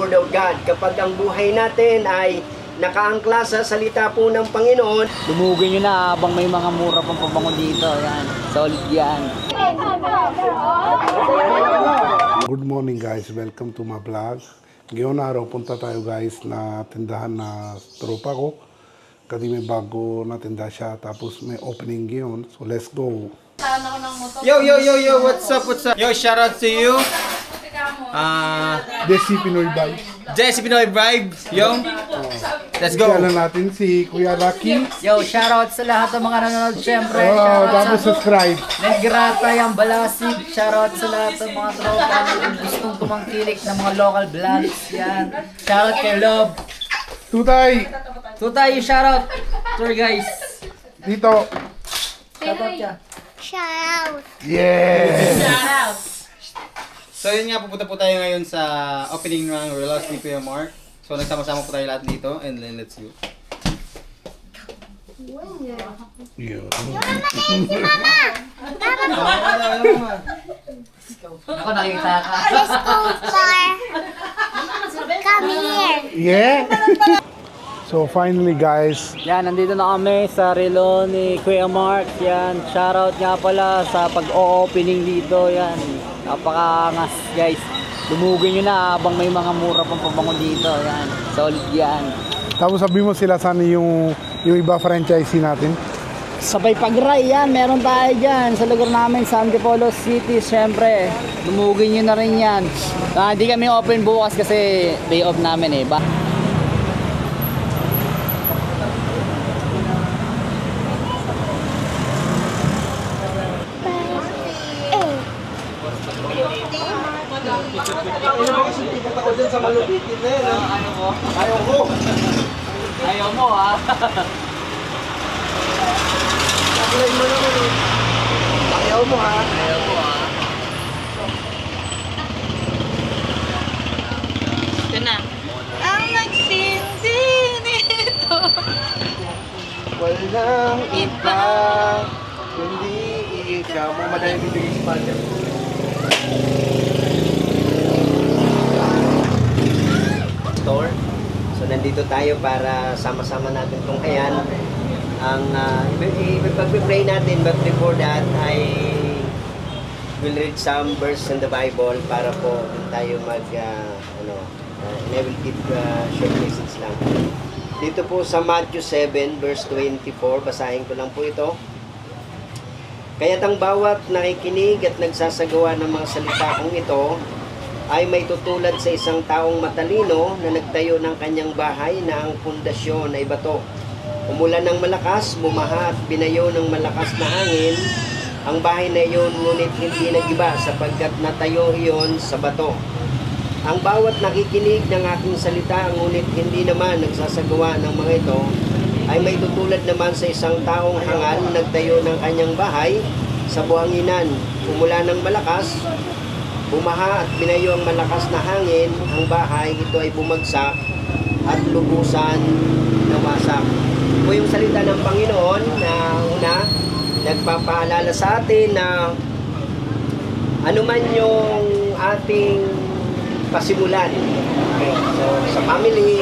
Lord of God. Kapag ang buhay natin ay nakaangkla sa salita po ng Panginoon. Dumugin nyo na habang may mga mura pang pabango dito. Yan. Solid yan. Good morning guys, welcome to my vlog. Ngayong araw punta tayo guys na tindahan na tropa ko. Kasi may bago na tindahan siya, tapos may opening ngayon. So let's go. Yo, what's up? Yo, shout out to you. Desi Pinoy Vibes. Jesse Pinoy Vibes. Yo, let's go. Kaya natin si Kuya Rocky. Yo, shoutout sa lahat ng mga nanonood syempre. Oh, tapos subscribe. Negrata, yung Balasig. Shoutout sa lahat ng mga tropa na gustong tumangkilik ng mga local vlogs. Yan. Shoutout kay Love. Tutay! Tutay, shoutout. Tour guys. Dito. Shoutout siya. Shoutout! Yeah! So yun nga, pupunta po tayo ngayon sa opening ng Relos ni Kuya Mark. So nagsama-sama po tayo lahat dito and then let's go. Yun. Ako nakikita ka. Let's go far! Come here! Yeah! So finally guys, Yan, nandito na kami sa relo ni Kuya Mark. Yan, shoutout nga pala sa pag-o-opening dito. Yan, napaka-angas guys. Dumugin nyo na habang may mga mura pang pabango dito. Yan, solid yan. tapos sabi mo sila sana yung iba franchisee natin. Sabay pag-ray yan, meron tayo dyan sa lugar namin sa Antipolo City. Siyempre, dumugin nyo na rin yan. Hindi kami open bukas kasi day off namin eh. Ayaw mo ha. Ayaw mo ha. Ito na. Ang nagsindi nito. Walang iba, kundi ikaw. Madali bibigay si Father. Store. So nandito tayo para sama-sama natin tunghayan ang ipag-pray natin, but before that I will read some verse in the Bible para po tayo and I will give short message lang. Dito po sa Matthew 7 verse 24, basahin ko lang po ito. Kaya't ang bawat nakikinig at nagsasagawa ng mga salita kong ito ay may tutulad sa isang taong matalino na nagtayo ng kanyang bahay na ang pundasyon ay bato. Umulan ng malakas, bumaha at binayo ng malakas na hangin ang bahay na iyon, ngunit hindi nagiba sapagkat natayo iyon sa bato. Ang bawat nakikinig ng aking salita, ngunit hindi naman nagsasagawa ng mga ito, ay may tutulad naman sa isang taong hangal nagtayo ng kanyang bahay sa buhanginan. Umulan ng malakas, bumaha at binayo ang malakas na hangin ang bahay, ito ay bumagsak at lubusan nawasak. Ito yung salita ng Panginoon na una, nagpapaalala sa atin na anuman yung ating pasimulan. Okay. So, sa family,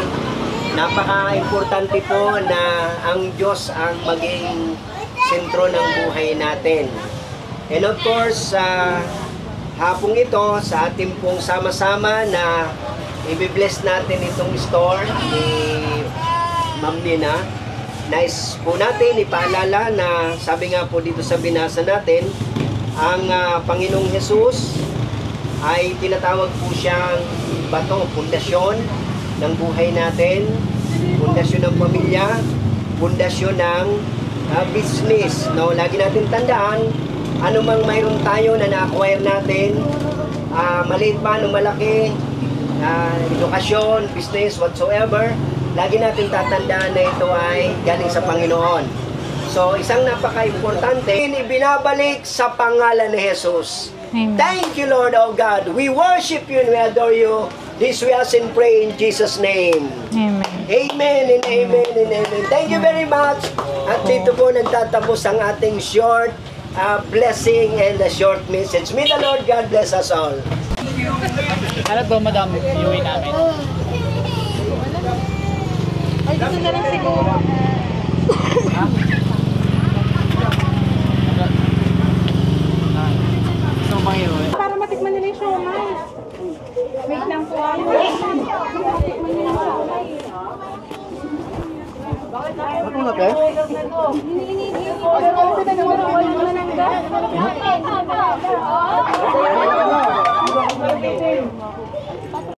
napaka-importante po na ang Diyos ang maging sentro ng buhay natin. And of course, sa hapong ito, sa ating pong sama-sama na i-bless natin itong store ni Ma'am Nina. Nice po natin ipaalala na sabi nga po dito sa binasa natin, ang Panginoong Jesus ay tinatawag po siyang bato, pundasyon ng buhay natin, pundasyon ng pamilya, pundasyon ng business. No? Lagi natin tandaan, anumang mayroon tayo na na-acquire natin, maliit pa, anong malaki, edukasyon, business, whatsoever, lagi natin tatandaan na ito ay galing sa Panginoon. So, isang napaka-importante, ibinabalik sa pangalan ni Jesus. Amen. Thank you, Lord, oh God. We worship you and we adore you. This we ask and pray in Jesus' name. Amen. Amen and amen and amen. Thank you very much. At dito po nagtatapos ang ating short blessing and a short message. May the Lord God bless us all. Ano ba madam, iuwi namin? Ay, dito na lang siguro. Gusto mo bang iuwi? Para matikman nila yung siomay. Wait lang po ako. Matikman nila yung siomay. Ano na, te?